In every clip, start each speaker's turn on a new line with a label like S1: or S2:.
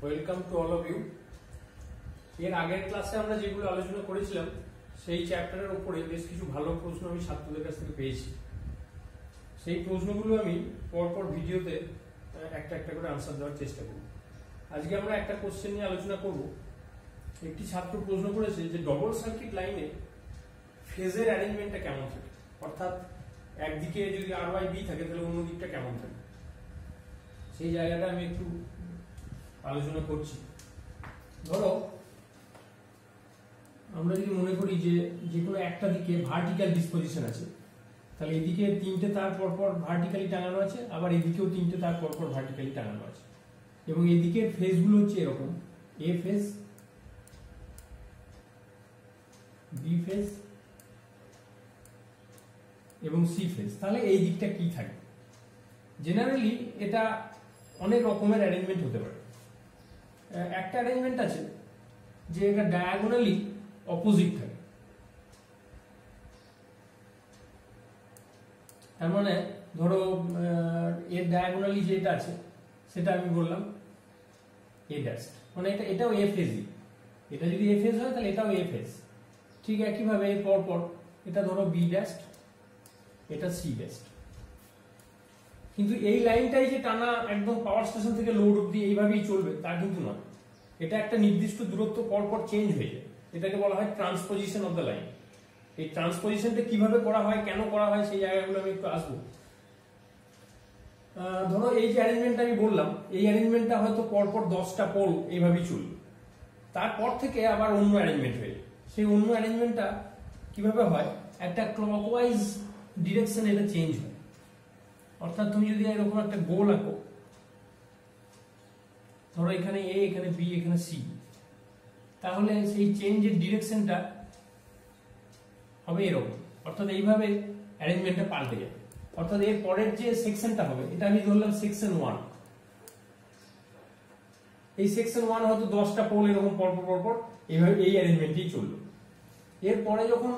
S1: Welcome to all of you. এর আগের ক্লাসে আমরা যেগুলো আলোচনা করেছিলাম সেই চ্যাপ্টারের উপরে বেশ কিছু ভালো প্রশ্ন আমি ছাত্রদের কাছ থেকে পেয়েছি। সেই প্রশ্নগুলো আমি পরপর ভিডিওতে একটা একটা করে আনসার দেওয়ার চেষ্টা করব। আজকে আমরা একটা কোশ্চেন নিয়ে আলোচনা করব। একটি ছাত্র প্রশ্ন করেছে যে ডবল সার্কিট লাইনে ফেজের অ্যারেঞ্জমেন্টটা কেমন থাকে, অর্থাৎ একদিকে যদি আর বাই বি থাকে তাহলে অন্য দিকটা কেমন থাকে, সেই জায়গাটা আমি একটু আলোচনা করছি। ধরো আমরা যদি মনে করি যে কোনো একটা দিকে ভার্টিক্যাল ডিসপোজিশন আছে, তাহলে এদিকে তিনটে তার পরপর ভার্টিক্যালি টাঙানো আছে, আবার এদিকেও তিনটে তার পরপর ভার্টিক্যালি টাঙানো আছে, এবং এদিকের ফেজগুলো হচ্ছে এরকম এ ফেজ, বি ফেজ এবং সি ফেজ। তাহলে এই দিকটা কি থাকে? জেনারেলি এটা অনেক রকমের অ্যারেঞ্জমেন্ট হতে পারে। একটা অ্যারেঞ্জমেন্ট আছে যে এটা ডায়াগোনালি অপোজিট থাকে, তার মানে ধরো এর ডায়াগোনালি যেটা আছে সেটা আমি বললাম এ ড্যাশ, মানে এটাও এ ফেজই। এটা যদি এ ফেজ হয় তাহলে এটাও এ ফেজ। ঠিক একইভাবে এর পরপর এটা ধরো বি ড্যাশ, এটা সি ড্যাশ। কিন্তু এই লাইনটাই যে টানা একদম পাওয়ার স্টেশন থেকে লোড অব্দি এইভাবেই চলবে তা কিন্তু নয়। এটা একটা নির্দিষ্ট দূরত্ব পরপর চেঞ্জ হয়ে যায়, এটাকে বলা হয় ট্রান্সপোজিশন অফ দ্য লাইন। এই ট্রান্সপোজিশনটা কিভাবে করা হয়, কেন করা হয়, সেই জায়গাগুলো আমি একটু আসবো। ধরো এই যে অ্যারেঞ্জমেন্টটা আমি বললাম, এই অ্যারেঞ্জমেন্টটা হয়তো পরপর 10টা পোল এইভাবেই চলবে, তারপর থেকে আবার অন্য অ্যারেঞ্জমেন্ট হয়ে যায়। সেই অন্য অ্যারেঞ্জমেন্টটা কিভাবে হয়, একটা ক্লকওয়াইজ ডিরেকশন এটা চেঞ্জ হয়। অর্থাৎ তুমি যদি এরকম একটা গোল আঁকো, ধরো এখানে এ, এখানে বি, এখানে সি, তাহলে সেই চেঞ্জের ডিরেকশনটা হবে এরকম। অর্থাৎ এইভাবে অ্যারেঞ্জমেন্টটা পাল্টে যাবে। অর্থাৎ এর পরের যে সেকশনটা হবে, এটা আমি ধরলাম সেকশন 1। এই সেকশন 1 হয়তো 10টা পোল এরকম পরপর পরপর এইভাবে এই অ্যারেঞ্জমেন্টেই চললো। এরপরে যখন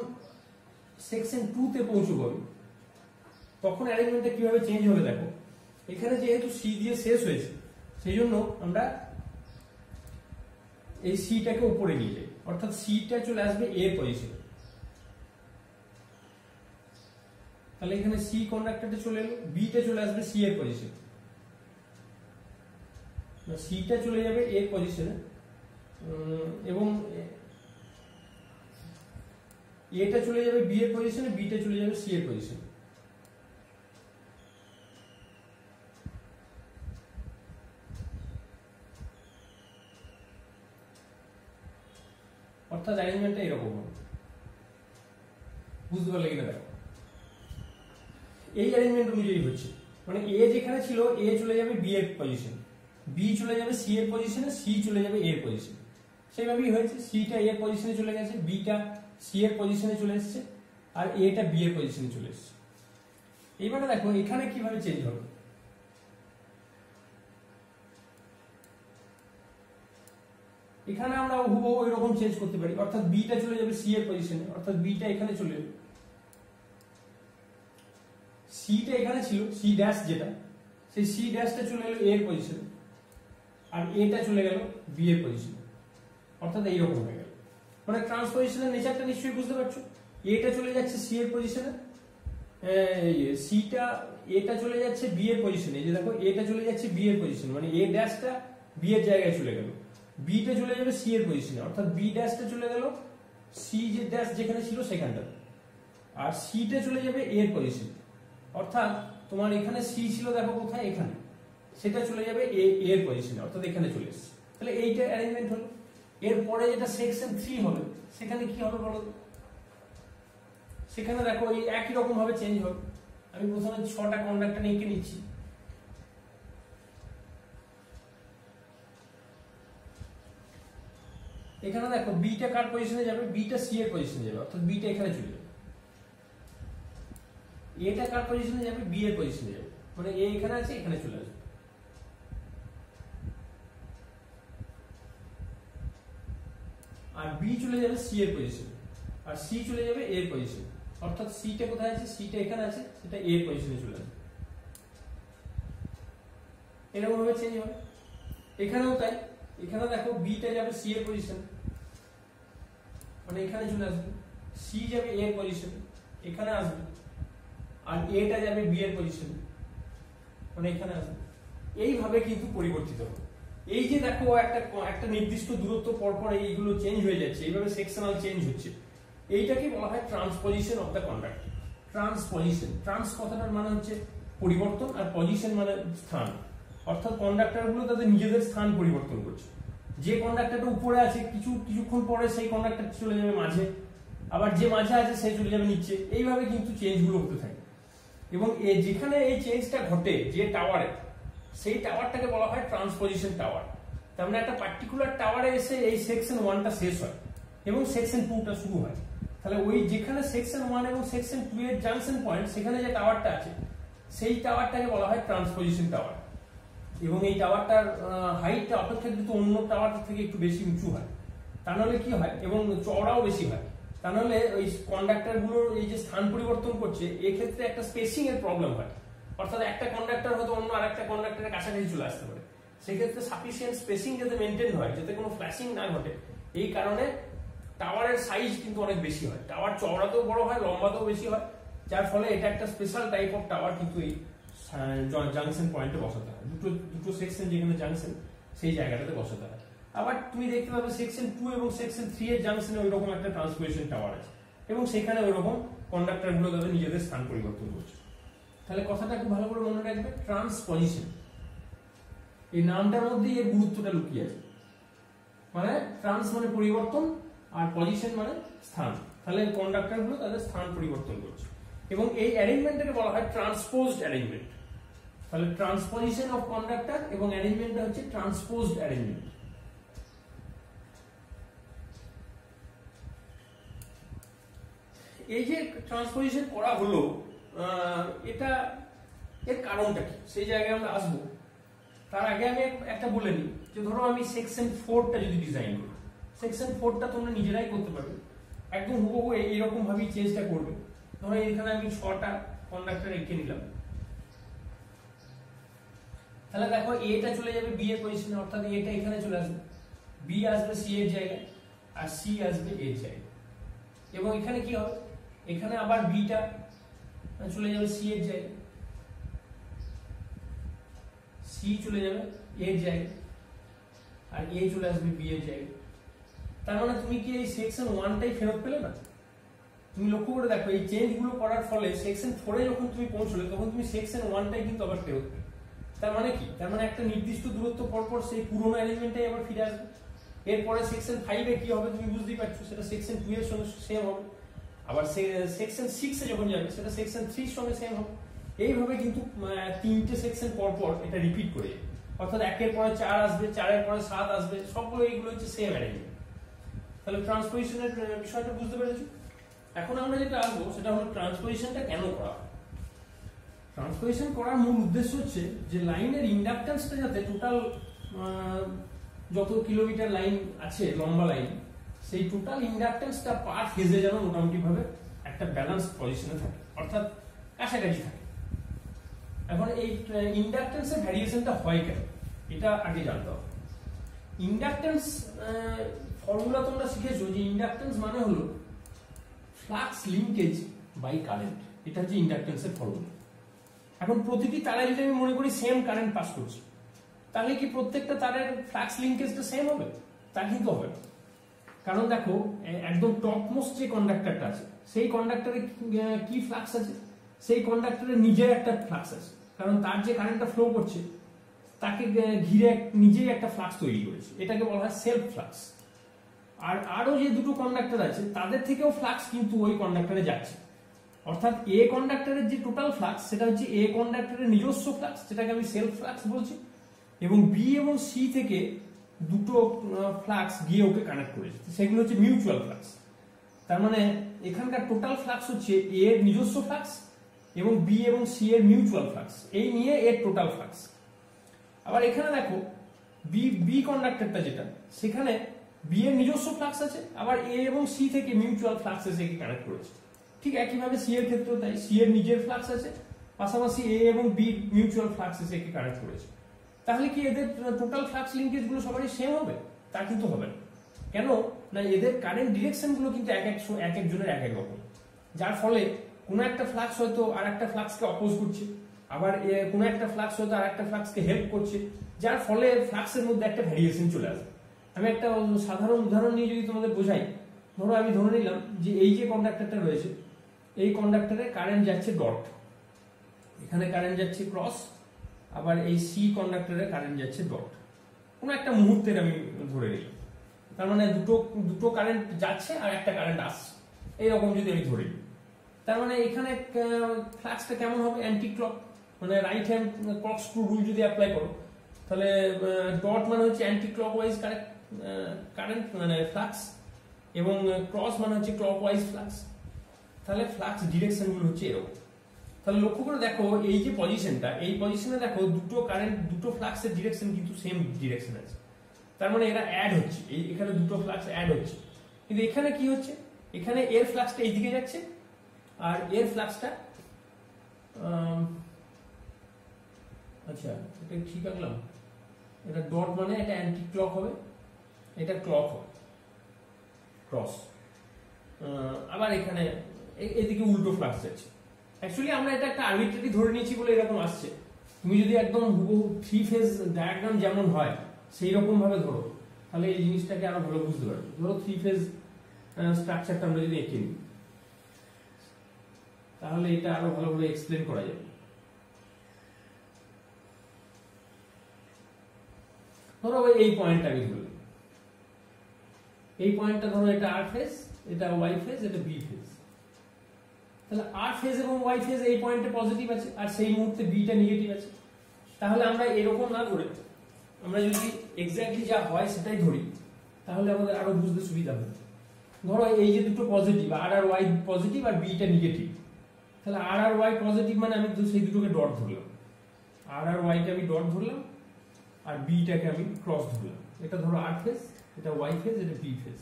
S1: সেকশন 2 তে পৌঁছবো তখন অ্যারেঞ্জমেন্টটা কিভাবে চেঞ্জ হবে দেখো। এখানে যেহেতু সি দিয়ে শেষ হয়েছে, সেই জন্য আমরা এই সিটাকে উপরে নিয়ে যাই, অর্থাৎ সিটা চলে আসবে এ পজিশনে। তাহলে এখানে সি কন্ডাক্টরটা চলে এলো, বিটা চলে আসবে সি এর পজিশনে, সিটা চলে যাবে এর পজিশনে, এবং এটা চলে যাবে বি এর পজিশনে, বিটা চলে যাবে সি এর পজিশনে। অর্থাৎ অ্যারেঞ্জমেন্টটা এরকম হবে। বুঝতে পারলে কিনা দেখো, এই অ্যারেঞ্জমেন্ট অনুযায়ী হচ্ছে, মানে এ যেখানে ছিল এ চলে যাবে বি এর পজিশনে, বি চলে যাবে সি এর পজিশনে, সি চলে যাবে এ এর পজিশনে। সেইভাবেই হয়েছে, সিটা এ এর পজিশনে চলে গেছে, বিটা সি এর পজিশনে চলে এসেছে, আর এটা বি এর পজিশনে চলে এসেছে। এইবারে দেখো এখানে কিভাবে চেঞ্জ হবে। এখানে আমরা হুবহু এরকম চেঞ্জ করতে পারি, অর্থাৎ বিটা চলে যাবে সি এর পজিশনে, অর্থাৎ বিটা এখানে চলে যাবে, সিটা এখানে ছিল সি ড্যাশ যেটা, সেই সি ড্যাশটা চলে গেল এ এর পজিশনে, আর এটা চলে গেল বি এর পজিশনে। অর্থাৎ এইরকম হয়ে গেল। মানে ট্রান্সপোজিশনের নেচারটা নিশ্চয়ই বুঝতে পারছো। এটা চলে যাচ্ছে সি এর পজিশনে, সিটা এটা চলে যাচ্ছে বি এর পজিশনে। এই যে দেখো এটা চলে যাচ্ছে বি এর পজিশনে, মানে এ ড্যাশটা বি এর জায়গায় চলে গেল, বিটা চলে যাবে সি এর পজিশনে, অর্থাৎ বি ড্যাশটা চলে গেল সি যে ড্যাশ যেখানে ছিল সেখানটা, আর সিটা চলে যাবে এ এর পজিশনে। অর্থাৎ তোমার এখানে সি ছিল দেখো কোথায়, এখানে, সেটা চলে যাবে এ এর পজিশনে, অর্থাৎ এখানে চলে এসেছে। তাহলে এইটা অ্যারেঞ্জমেন্ট হলো। এরপরে যেটা সেকশন 3 হবে, সেখানে কি হবে বলো? সেখানে দেখো এই একই রকম ভাবে চেঞ্জ হবে। আমি প্রথমে 6টা কন্ডাক্টর এঁকে নিচ্ছি। এখানে দেখো বিটা কার পজিশনে যাবে, বিটা সি এর পজিশনে যাবে, অর্থাৎ বিটা এখানে চলে যাবে। এটা কার পজিশনে যাবে, বি এর পজিশনে যাবে, মানে এ এখানে আছে, এখানে চলে আসবে। আর বি চলে যাবে সি এর পজিশনে, আর সি চলে যাবে এ এর পজিশনে, অর্থাৎ সিটা কোথায় আছে, সিটা এখানে আছে, সেটা এ এর পজিশনে চলে আসবে। এরকম ভাবে চেঞ্জ হবে। এখানেও তাই, এখানে দেখো বিটা যাবে সি এর পজিশন, মানে এখানে চলে আসবে, সি যাবে এ এর পজিশন এখানে আসবে, আর এটা যাবে বি এর পজিশন মানে এখানে আসবে। এইভাবে কিন্তু পরিবর্তিত হবে। এই যে দেখো একটা নির্দিষ্ট দূরত্ব পর পর এইগুলো চেঞ্জ হয়ে যাচ্ছে, এইভাবে সেকশনাল চেঞ্জ হচ্ছে, এইটাকে বলা হয় ট্রান্সপজিশন অফ দ্য কন্ডাক্টর। ট্রান্সপজিশন, ট্রান্স কথাটার মানে হচ্ছে পরিবর্তন, আর পজিশন মানে স্থান, অর্থাৎ কন্ডাক্টরগুলো তাদের নিজেদের স্থান পরিবর্তন করছে। যে কন্ডাক্টরটা উপরে আছে কিছুক্ষণ পরে সেই কন্ডাক্টর চলে যাবে মাঝে, আবার যে মাঝে আছে সে চলে যাবে নিচে, এইভাবে কিন্তু চেঞ্জগুলো হতে থাকে। এবং যেখানে এই চেঞ্জটা ঘটে যে টাওয়ারে, সেই টাওয়ারটাকে বলা হয় ট্রান্সপজিশন টাওয়ার। তার মানে একটা পার্টিকুলার টাওয়ারে এসে এই সেকশন 1টা শেষ হয় এবং সেকশন 2টা শুরু হয়। তাহলে ওই যেখানে সেকশন 1 এবং সেকশন 2 এর জাংশন পয়েন্ট, সেখানে যে টাওয়ারটা আছে সেই টাওয়ারটাকে বলা হয় ট্রান্সপজিশন টাওয়ার। এবং এই টাওয়ারটার হাইটটা অপেক্ষাকৃত অন্য টাওয়ার থেকে একটু বেশি উঁচু হয়, তা নাহলে কি হয়, এবং চওড়াও বেশি হয়, তা নাহলে ওই কন্ডাক্টর গুলোর এই যে স্থান পরিবর্তন করছে এক্ষেত্রে একটা স্পেসিং এর প্রবলেম হয়। অর্থাৎ একটা কন্ডাক্টর হয়তো অন্য আরেকটা কন্ডাক্টরের কাছাকাছি চলে আসতে পারে, সেক্ষেত্রে সাফিসিয়েন্ট স্পেসিং যাতে মেনটেন হয়, যাতে কোনো ফ্ল্যাশিং না ঘটে, এই কারণে টাওয়ারের সাইজ কিন্তু অনেক বেশি হয়। টাওয়ার চওড়াতেও বড় হয়, লম্বাতেও বেশি হয়, যার ফলে এটা একটা স্পেশাল টাইপ অফ টাওয়ার কিন্তু এই জাংশন পয়েন্টে বসাতে হয়। দুটো সেকশন যেখানে জাংশন, সেই জায়গাটাতে বসাতে হয়। আবার তুমি দেখতে পাবে সেকশন 2 এবং সেকশন 3 এর জাংশনে ওইরকম একটা ট্রান্সপজিশন টাওয়ার আছে, এবং সেখানে ওইরকম কন্ডাক্টর গুলো তাদের নিজেদের স্থান পরিবর্তন করছে। তাহলে কথাটা খুব ভালো করে মনে রাখবে, ট্রান্সপজিশন, এই নামটার মধ্যেই এর গুরুত্বটা লুকিয়ে আছে। মানে ট্রান্স মানে পরিবর্তন, আর পজিশন মানে স্থান। তাহলে কন্ডাক্টর গুলো তাদের স্থান পরিবর্তন করছে, এবং এই অ্যারেঞ্জমেন্টটাকে বলা হয় ট্রান্সপোজড অ্যারেঞ্জমেন্ট। তাহলে ট্রান্সপজিশন অফ কন্ডাক্টর এবং অ্যারেঞ্জমেন্টটা হচ্ছে ট্রান্সপোজড অ্যারেঞ্জমেন্ট। এই যে ট্রান্সপজিশন করা হলো, এটা এর কারণটা কি সেই জায়গায় আমরা আসবো। তার আগে আমি একটা বলে নিই যে ধরো আমি সেকশন 4টা যদি ডিজাইন করি, সেকশন 4টা তোমরা নিজেরাই করতে পারবে, একদম হুবহু এইরকম ভাবেই চেঞ্জটা করবে। ধরো এখানে আমি 6টা কন্ডাক্টর এঁকে নিলাম, তাহলে দেখো এটা চলে যাবে বি এর পজিশনে, অর্থাৎ এটা এখানে চলে আসবে, বি আসবে সি এর জায়গায়, আর সি আসবে এর জায়গায়। এবং এখানে কি হবে, এখানে আবার বিটা চলে যাবে সি এর জায়গায়, সি চলে যাবে এর জায়গায়, আর এ চলে আসবে বি এর জায়গায়। তার মানে তুমি কি এই সেকশন 1টাই ফেরত পেলে না? তুমি লক্ষ্য করে দেখো এই চেঞ্জ গুলো করার ফলে সেকশন 4 এ যখন তুমি পৌঁছলে তখন তুমি সেকশন 1টাই কিন্তু আবার ফেরত পেলে। তার মানে কি, তার মানে একটা নির্দিষ্ট দূরত্ব পর পর সেই পুরোনো এলিমেন্টটাই আবার ফিরে আসবে। এরপরে সেকশন 5 এ কি হবে তুমি বুঝতেই পারছো, সেটা সেকশন 2 এর সঙ্গে সেম হবে। আবার সেকশন 6 এ যখন যাবে সেটা সেকশন 3 এর সঙ্গে সেম হবে। এইভাবে কিন্তু 3টে সেকশন পর পর এটা রিপিট করে যাবে, অর্থাৎ 1 এর পরে 4 আসবে, 4 এর পরে 7 আসবে, সবগুলো এইগুলো হচ্ছে সেম অ্যারেঞ্জমেন্ট। তাহলে ট্রান্সপজিশনের বিষয়টা বুঝতে পেরেছো। এখন আমরা যেটা আসবো সেটা হলো ট্রান্সপজিশনটা কেন করা হয়। ট্রান্সপজিশন করার মূল উদ্দেশ্য হচ্ছে যে লাইনের ইন্ডাকট্যান্সটা যাতে টোটাল যত কিলোমিটার লাইন আছে লম্বা লাইন, সেই টোটাল ইন্ডাকট্যান্সটা পার ফেজে যেন মোটামুটি ভাবে একটা ব্যালেন্স পজিশনে থাকে, অর্থাৎ কাছাকাছি থাকে। এখন এই ইন্ডাকট্যান্সের ভ্যারিয়েশনটা হয় কেন এটা আগে জানতে হবে। ইন্ডাকট্যান্স ফর্মুলা তোমরা শিখেছো যে ইন্ডাকট্যান্স মানে হলো ফ্লাক্স লিঙ্কেজ বাই কারেন্ট, এটা হচ্ছে ইন্ডাকট্যান্সের ফর্মুলা। এখন প্রতিটি তারে যদি আমি মনে করি সেম কারেন্ট পাস করছি, তাহলে কি প্রত্যেকটা তারের ফ্লাক্স লিঙ্কেজটা সেম হবে? তা কিন্তু হবে না। কারণ দেখো একদম টপ মোস্ট যে কন্ডাক্টরটা আছে সেই কন্ডাক্টরে কি ফ্লাক্স আছে, সেই কন্ডাক্টরের নিজের একটা ফ্লাক্স আছে, কারণ তার যে কারেন্টটা ফ্লো করছে তাকে ঘিরে নিজেই একটা ফ্লাক্স তৈরি করেছে, এটাকে বলা হয় সেলফ ফ্লাক্স। আর আরো যে দুটো কন্ডাক্টর আছে তাদের থেকেও ফ্লাক্স কিন্তু ওই কন্ডাক্টরে যাচ্ছে, অর্থাৎ এ কন্ডাক্টরের যে টোটাল ফ্লাক্স সেটা হচ্ছে এ কন্ডাক্টরের নিজস্ব ফ্লাক্স, যেটাকে আমি সেলফ ফ্লাক্স বলছি, এবং বি এবং সি থেকে দুটো ফ্লাক্স গিয়ে ওকে কানেক্ট করেছে, সেগুলো হচ্ছে মিউচুয়াল ফ্লাক্স। তার মানে এখানকার টোটাল ফ্লাক্স হচ্ছে এ এর নিজস্ব ফ্লাক্স এবং বি এবং সি এর মিউচুয়াল ফ্লাক্স, এই নিয়ে এর টোটাল ফ্লাক্স। আবার এখানে দেখো বি কন্ডাক্টরটা যেটা, সেখানে বি এর নিজস্ব ফ্লাক্স আছে, আবার এ এবং সি থেকে মিউচুয়াল ফ্লাক্স এসে কানেক্ট করেছে। ঠিক একইভাবে সি এর ক্ষেত্রেও তাই, সি এর নিজের ফ্লাক্স আছে, পাশাপাশি এ এবং বি মিউচুয়াল ফ্লাক্স এসে কানেক্ট করেছে। তাহলে কি এদের টোটাল ফ্লাক্স লিঙ্কেজ গুলো সবারই সেম হবে? তা কিন্তু হবে না। কেন না, এদের কারেন্ট ডিরেকশন গুলো কিন্তু এক একজনের এক এক রকম, যার ফলে কোনো একটা ফ্লাক্স হয়তো আর একটা ফ্লাক্সকে অপোজ করছে, আবার কোনো একটা ফ্লাক্স হয়তো আর একটা ফ্লাক্সকে হেল্প করছে, যার ফলে ফ্লাক্সের মধ্যে একটা ভ্যারিয়েশন চলে আসবে। আমি একটা সাধারণ উদাহরণ নিয়ে যদি তোমাদের বোঝাই, ধরো আমি ধরে নিলাম যে এই যে কন্ডাক্টরটা রয়েছে, এই কন্ডাক্টরে কারেন্ট যাচ্ছে ডট, এখানে কারেন্ট যাচ্ছে ক্রস, আবার এই সি কন্ডাক্টরে কারেন্ট যাচ্ছে ডট। কোনো একটা মুহূর্তের আমি ধরে নিলাম, তার মানে দুটো কারেন্ট যাচ্ছে আর একটা কারেন্ট আসছে, এইরকম যদি আমি ধরি, তার মানে এখানে ফ্লাক্সটা কেমন হবে? অ্যান্টি ক্লক, মানে right hand clock screw rule যদি অ্যাপ্লাই করো, তাহলে ডট মানে হচ্ছে অ্যান্টি ক্লক ওয়াইজ কারেন্ট মানে ফ্লাক্স, এবং ক্রস মানে হচ্ছে ক্লক ওয়াইজ ফ্লাক্স। তাহলে ফ্লাক্স ডিরেকশন গুলো হচ্ছে এরকম। তাহলে লক্ষ্য করে দেখো এই যে পজিশনটা, এই পজিশনে দেখো দুটো ফ্লাক্সের ডিরেকশন কিন্তু সেম ডিরেকশন আছে, তার মানে এরা অ্যাড হচ্ছে, এখানে দুটো ফ্লাক্স অ্যাড হচ্ছে। কিন্তু এখানে কি হচ্ছে, এখানে এর ফ্লাক্সটা এইদিকে যাচ্ছে আর এর ফ্লাক্সটা আচ্ছা এটা ঠিক আঁকলাম, এটা ডট মানে এটা অ্যান্টি ক্লক হবে, এটা ক্লক হবে ক্রস, আবার এখানে এদিকে উল্টো ফ্লাক্স যাচ্ছে। অ্যাকচুয়ালি আমরা এটা একটা আরবিট্রারি ধরে নিয়েছি বলে এরকম আসছে। তুমি যদি একদম হুবহু 3 ফেজ ডায়াগ্রাম যেমন হয় সেই রকম ভাবে ধরো, তাহলে এই জিনিসটাকে আরো ভালো বুঝতে পারবে। ধরো 3 ফেজ স্ট্রাকচারটা আমরা যদি এঁকে নিই, তাহলে এটা আরো ভালোভাবে এক্সপ্লেন করা যাবে। ধরো এই পয়েন্টটা আমি ধরলাম, এই পয়েন্টটা ধরো এটা আর ফেজ, এটা ওয়াই ফেজ, এটা বি ফেজ। তাহলে আর ফেজ এবং ওয়াই ফেজ এই পয়েন্টে পজিটিভ আছে আর সেই মুহূর্তে বিটা নেগেটিভ আছে। তাহলে আমরা এরকম না ধরে আমরা যদি এক্স্যাক্টলি যা হয় সেটাই ধরি, তাহলে আমাদের আরো বুঝতে সুবিধা হবে। ধরো এই যে দুটো পজিটিভ, আর আর ওয়াই পজিটিভ আর বিটা নেগেটিভ, তাহলে আর আর ওয়াই পজিটিভ মানে আমি সেই দুটোকে ডট ধরলাম, আর আর ওয়াইকে আমি ডট ধরলাম আর বিটাকে আমি ক্রস ধরলাম। এটা ধরো আর ফেজ, এটা ওয়াই ফেজ, এটা বি ফেজ।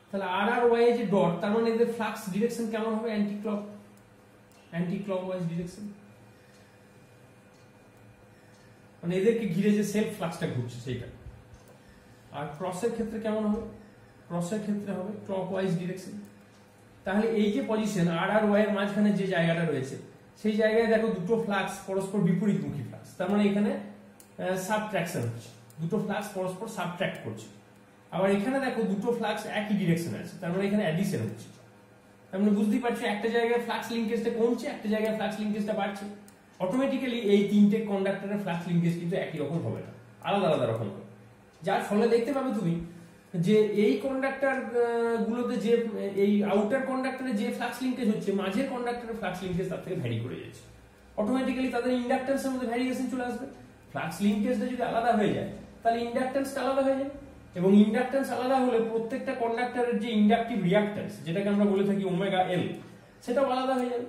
S1: তাহলে আর আর ওয়াই যে ডট, তার মানে এদের ফ্লাক্স ডিরেকশন কেমন হবে? অ্যান্টি ক্লক ওয়াইজ ডিরেকশন, মানে এদেরকে ঘিরে যে সেলফ ফ্লাক্সটা ঘুরছে সেইটা। আর ক্রসের ক্ষেত্রে কেমন হবে? ক্রসের ক্ষেত্রে হবে ক্লক ওয়াইজ ডিরেকশন। তাহলে এই যে পজিশন আর আর ওয়াই এর মাঝখানে যে জায়গাটা রয়েছে, সেই জায়গায় দেখো দুটো ফ্লাক্স পরস্পর বিপরীতমুখী ফ্লাক্স, তার মানে এখানে সাবট্রাকশন হচ্ছে, দুটো ফ্লাক্স পরস্পর সাবট্রাক্ট করছে। আবার এখানে দেখো দুটো ফ্লাক্স একই ডিরেকশনে আছে, তার মানে এখানে অ্যাডিশন হচ্ছে। তার মানে বুঝতেই পারছো একটা জায়গায় ফ্লাক্স লিঙ্কেজটা কমছে, একটা জায়গায় ফ্লাক্স লিঙ্কেজটা বাড়ছে। অটোমেটিক্যালি এই তিনটে কন্ডাক্টরের ফ্লাক্স লিঙ্কেজ কিন্তু একই রকম হবে না, আলাদা আলাদা রকম হবে। যার ফলে দেখতে পাবে তুমি যে এই কন্ডাক্টর গুলোতে যে এই আউটার কন্ডাক্টরে যে ফ্লাক্স লিঙ্কেজ হচ্ছে, মাঝের কন্ডাক্টরের ফ্লাক্স লিঙ্কেজ তার থেকে ভ্যারি করে যাচ্ছে। অটোমেটিক্যালি তাদের ইন্ডাকটেন্সের মধ্যে ভ্যারিয়েশন চলে আসবে। ফ্লাক্স লিঙ্কেজটা যদি আলাদা হয়ে যায়, তাহলে ইন্ডাকটেন্সটা আলাদা হয়ে যায়, এবং ইন্ডাকটেন্স আলাদা হলে প্রত্যেকটা কন্ডাক্টরের যে ইন্ডাকটিভ রিঅ্যাক্ট্যান্স, যেটাকে আমরা বলে থাকি ওমেগা এল, সেটাও আলাদা হয়ে যাবে।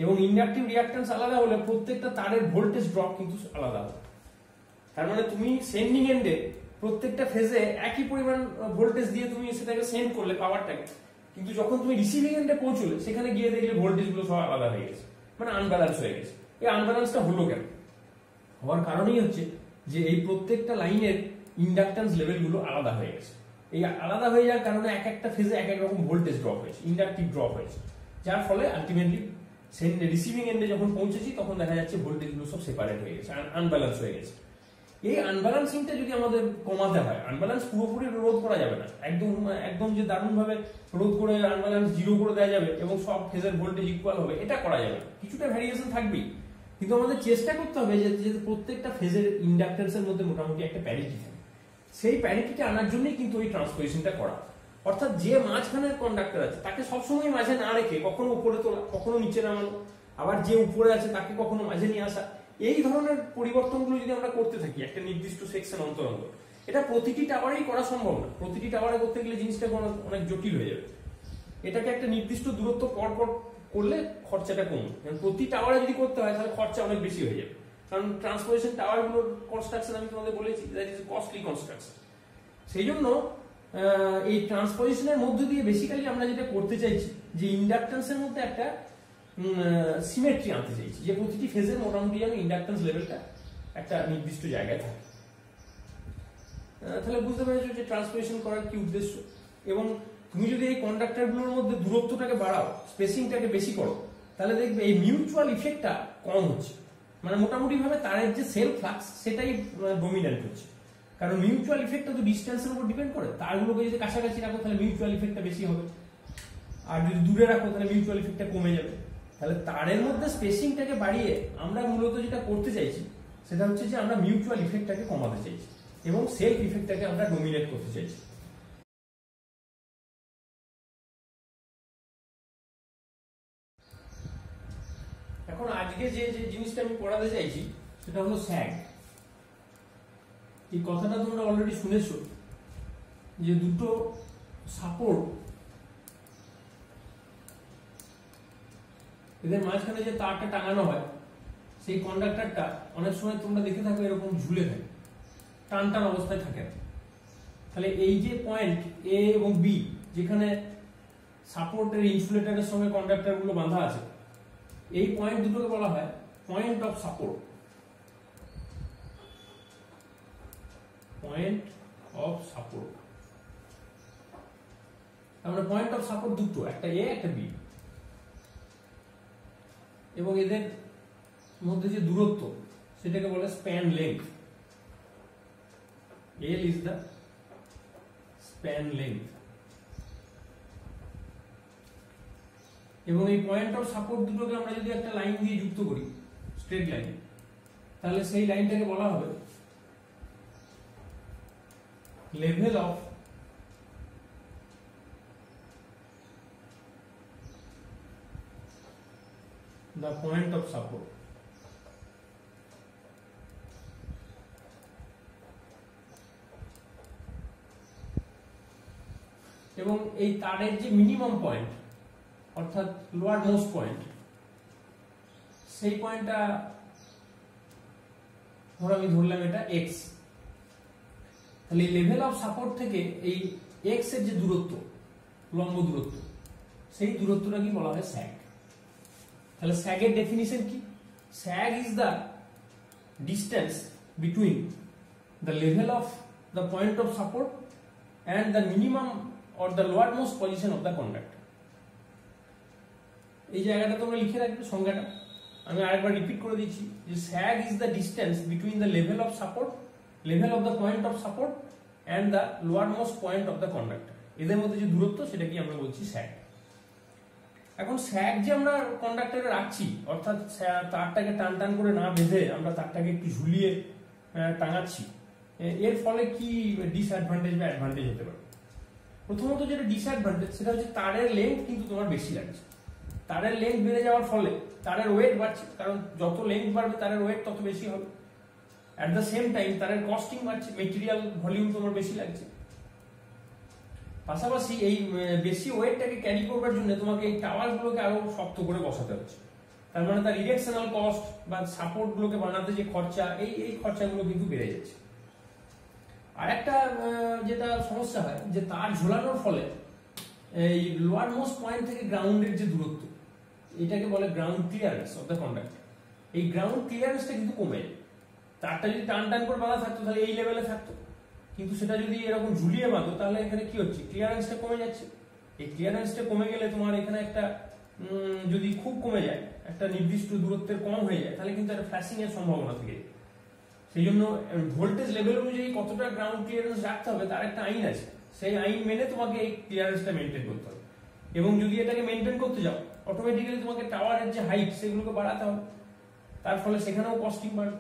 S1: এবং ইন্ডাকটিভ রিঅ্যাক্ট্যান্স আলাদা হলে প্রত্যেকটা তারের ভোল্টেজ ড্রপ কিন্তু আলাদা হবে। তার মানে তুমি সেন্ডিং এন্ডে প্রত্যেকটা ফেজে একই পরিমাণ ভোল্টেজ দিয়ে তুমি সেটাকে সেন্ড করলে পাওয়ারটাকে, কিন্তু যখন তুমি রিসিভিং এন্ডে পৌঁছলে সেখানে গিয়ে দেখলে ভোল্টেজ গুলো সব আলাদা হয়ে গেছে, মানে আনব্যালেন্স হয়ে গেছে। এই আনব্যালেন্সটা হলো কেন? হওয়ার কারণই হচ্ছে যে এই প্রত্যেকটা লাইনের ইন্ডাকটেন্স লেভেলগুলো আলাদা হয়ে গেছে। এই আলাদা হয়ে যাওয়ার কারণে এক একটা ফেজে এক এক রকম ভোল্টেজ ড্রপ হয়েছে, ইন্ডাকটিভ ড্রপ হয়েছে, যার ফলে আলটিমেটলি রিসিভিং এন্ডে যখন পৌঁছেছি তখন দেখা যাচ্ছে ভোল্টেজগুলো সব সেপারেট হয়ে গেছে, আনব্যালেন্স হয়ে গেছে। এই আনব্যালেন্সিংটা যদি আমাদের কমাতে হয়, আনব্যালেন্স পুরোপুরি রোধ করা যাবে না, একদম যে দারুণ ভাবে রোধ করে আনব্যালেন্স জিরো করে দেওয়া যাবে এবং সব ফেজের ভোল্টেজ ইকুয়াল হবে, এটা করা যাবে না। কিছুটা ভ্যারিয়েশন থাকবেই, কিন্তু আমাদের চেষ্টা করতে হবে যে প্রত্যেকটা ফেজের ইন্ডাকটেন্সের মধ্যে মোটামুটি একটা প্যারিটি থাকে। সেই প্যারিটিটা আনার জন্যই কিন্তু ওই ট্রান্সপোজিশনটা করা। অর্থাৎ যে মাঝখানের কন্ডাক্টর আছে তাকে সবসময় মাঝে না রেখে কখনো উপরে তোলা, কখনো নিচে নামানো, আবার যে উপরে আছে তাকে কখনো মাঝে নিয়ে আসা, এই ধরনের পরিবর্তনগুলো যদি আমরা করতে থাকি একটা নির্দিষ্ট সেকশন অন্তর অন্তর, এটা প্রতিটি টাওয়ারেই করা সম্ভব না। প্রতিটি টাওয়ারে করতে গেলে জিনিসটা অনেক জটিল হয়ে যাবে। এটাকে একটা নির্দিষ্ট দূরত্ব পর পর করলে খরচাটা কমবে। প্রতি টাওয়ারে যদি করতে হয় তাহলে খরচা অনেক বেশি হয়ে যাবে, কারণ ট্রান্সপোজিশন টাওয়ারগুলোর কনস্ট্রাকশন আমি তোমাদের বলেছি দ্যাট ইজ কস্টলি কনস্ট্রাকশন। সেই জন্য এই ট্রান্সপোজিশনের মধ্য দিয়ে বেসিক্যালি আমরা যেটা করতে চাইছি যে ইন্ডাকটেন্সের মধ্যে একটা সিমেট্রি আনতে চাইছি, যে প্রতিটি ফেজের মোটামুটি যেন ইন্ডাকটেন্স লেভেলটা একটা নির্দিষ্ট জায়গায় থাকে। তাহলে বুঝতে পেরেছো যে ট্রান্সমিশন করার কি উদ্দেশ্য। এবং তুমি যদি এই কন্ডাক্টরগুলোর মধ্যে দূরত্বটাকে বাড়াও, স্পেসিংটাকে বেশি করো, তাহলে দেখবে এই মিউচুয়াল ইফেক্টটা কম হচ্ছে। মানে মোটামুটি ভাবে তারের যে সেলফ ফ্লাক্স সেটাই ডমিনেন্ট হচ্ছে। কারণ মিউচুয়াল ইফেক্টটা তো ডিস্টেন্সের উপর ডিপেন্ড করে। তারগুলোকে যদি কাছাকাছি রাখো তাহলে মিউচুয়াল ইফেক্টটা বেশি হবে, আর যদি দূরে রাখো তাহলে মিউচুয়াল ইফেক্টটা কমে যাবে। তাহলে তারের মধ্যে স্পেসিংটাকে বাড়িয়ে আমরা মূলত যেটা করতে চাইছি সেটা হচ্ছে যে আমরা মিউচুয়াল ইফেক্টটাকে কমাতে চাইছি এবং সেলফ ইফেক্টটাকে আমরা ডমিনেট করতে চাইছি। এখন আজকে যে জিনিসটা আমি পড়াতে চাইছি সেটা হলো স্যাগ। এই কথাটা তোমরা অলরেডি শুনেছো যে দুটো সাপোর্ট, এদের মাঝখানে যে তারটা টাঙানো হয় সেই কন্ডাক্টরটা অনেক সময় তোমরা দেখে থাকো এরকম ঝুলে থাকে, টান টান অবস্থায় থাকে। তাহলে এই যে পয়েন্ট এ এবং বি, যেখানে সাপোর্টের ইনসুলেটরের সঙ্গে কন্ডাক্টর গুলো বাঁধা আছে, এই পয়েন্ট দুটোকে বলা হয় point of support. Point of support, আমরা পয়েন্ট অফ সাপোর্ট দুটো, একটা এ একটা বি, এবং এদের মধ্যে যে দূরত্ব সেটাকে বলে span length. L is the span length। এবং এই পয়েন্ট অফ সাপোর্ট দুটোকে আমরা যদি একটা লাইন দিয়ে যুক্ত করি, স্ট্রেট লাইন, তাহলে সেই লাইনটাকে বলা হবে level of the point of support। এবং এই তারের যে মিনিমাম পয়েন্ট অর্থাৎ লোয়ার মোস্ট পয়েন্ট, সেই পয়েন্টটা ধরো আমি ধরলাম এটা এক্স। তাহলে লেভেল অফ সাপোর্ট থেকে এই এক্স এর যে দূরত্ব, লম্ব দূরত্ব, সেই দূরত্বটা কি বলা হয় স্যাগ। তাহলে স্যাগের ডেফিনিশন কি? Sag is the distance between the level of the point of support and the minimum or the lowermost position of the conductor। এই জায়গাটা তোমরা লিখে রাখবে সংজ্ঞাটা, আমি আরেকবার রিপিট করে দিচ্ছি যে sag is the distance between the level of support, level of the point of support and the lowermost point of the conductor। এদের মধ্যে যে দূরত্ব সেটাকে আমরা বলছি sag। এখন sag যে আমরা কন্ডাক্টরে রাখছি, অর্থাৎ তারটাকে টান টান করে না বেঁধে আমরা তারটাকে একটু ঝুলিয়ে টাঙাচ্ছি, এর ফলে কি ডিসঅ্যাডভান্টেজ বা অ্যাডভান্টেজ হতে পারে? প্রথমত যেটা ডিসঅ্যাডভান্টেজ সেটা হচ্ছে তারের লেন্থ কিন্তু তোমার বেশি লাগছে। তারের লেন্থ বেড়ে যাওয়ার ফলে তারের ওয়েট বাড়ছে, কারণ যত লেন্থ বাড়বে তারের ওয়েট তত বেশি হবে। অ্যাট দ্য সেম টাইম তারের কস্টিং বাড়ছে, মেটেরিয়াল ভলিউম তোমার বেশি লাগছে। পাশাপাশি এই বেশি ওয়েটটাকে ক্যারি করবার জন্য তোমাকে এই টাওয়ারগুলোকে আরো শক্ত করে বসাতে হচ্ছে। তার মানে তার ইরেকশনাল কস্ট বা সাপোর্ট গুলোকে বানাতে যে খরচা, এই খরচাগুলো কিন্তু বেড়ে যাচ্ছে। আর একটা যেটা সমস্যা হয় যে তার ঝোলানোর ফলে এই লোয়ার মোস্ট পয়েন্ট থেকে গ্রাউন্ডের যে দূরত্ব, এটাকে বলে ground clearance of the conductor. এই গ্রাউন্ড ক্লিয়ারেন্সটা কিন্তু কমে যায়। তারটা যদি টান টান করে বাঁধা থাকতো তাহলে এই লেভেলে থাকতো, কিন্তু সেটা যদি এরকম ঝুলিয়ে বাঁধো তাহলে এখানে কি হচ্ছে, ক্লিয়ারেন্সটা কমে যাচ্ছে। এই ক্লিয়ারেন্সটা কমে গেলে তোমার এখানে একটা যদি খুব কমে যায়, একটা নির্দিষ্ট দূরত্বের কম হয়ে যায়, তাহলে কিন্তু একটা ফ্ল্যাশিং এর সম্ভাবনা থেকে যায়। সেই জন্য ভোল্টেজ লেভেল অনুযায়ী কতটা গ্রাউন্ড ক্লিয়ারেন্স রাখতে হবে তার একটা আইন আছে, সেই আইন মেনে তোমাকে এই ক্লিয়ারেন্সটা মেনটেন করতে হবে। এবং যদি এটাকে মেনটেন করতে যাও, অটোমেটিক্যালি তোমাকে টাওয়ারের যে হাইট সেগুলোকে বাড়াতে হবে, তার ফলে সেখানেও কস্টিং বাড়বে।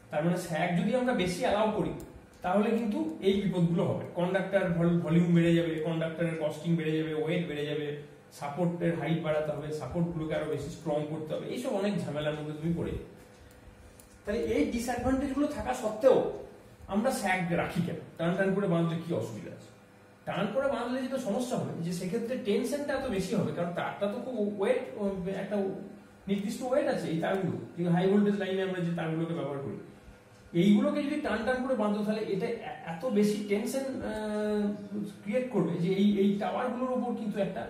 S1: তার মানে স্যাগ যদি আমরা বেশি অ্যালাউ করি তাহলে কিন্তু এই বিপদগুলো হবে। কন্ডাক্টর ভলিউম বেড়ে যাবে, কন্ডাক্টরের কস্টিং বেড়ে যাবে, ওয়েট বেড়ে যাবে, সাপোর্টের হাইট বাড়াতে হবে, সাপোর্টগুলোকে আরো বেশি স্ট্রং করতে হবে, এইসব অনেক ঝামেলার মধ্যে তুমি পড়ে যাবে। তাহলে এই ডিসঅ্যাডভান্টেজ গুলো থাকা সত্ত্বেও আমরা স্যাগ রাখি কেন? টান টান করে বাঁধলে কি অসুবিধা আছে? টান করে বাঁধলে যেটা সমস্যা হবে যে সেক্ষেত্রে টেনশনটা এত বেশি হবে, কারণ তারটা তো খুব ওয়েট, একটা নির্দিষ্ট ওয়েট আছে। এই তারগুলো যে হাই ভোল্টেজ লাইনে আমরা যে তারগুলোকে ব্যবহার করি, এইগুলোকে যদি টান টান করে বাঁধো তাহলে এটা এত বেশি টেনশন ক্রিয়েট করবে যে এই টাওয়ারগুলোর উপর কিন্তু একটা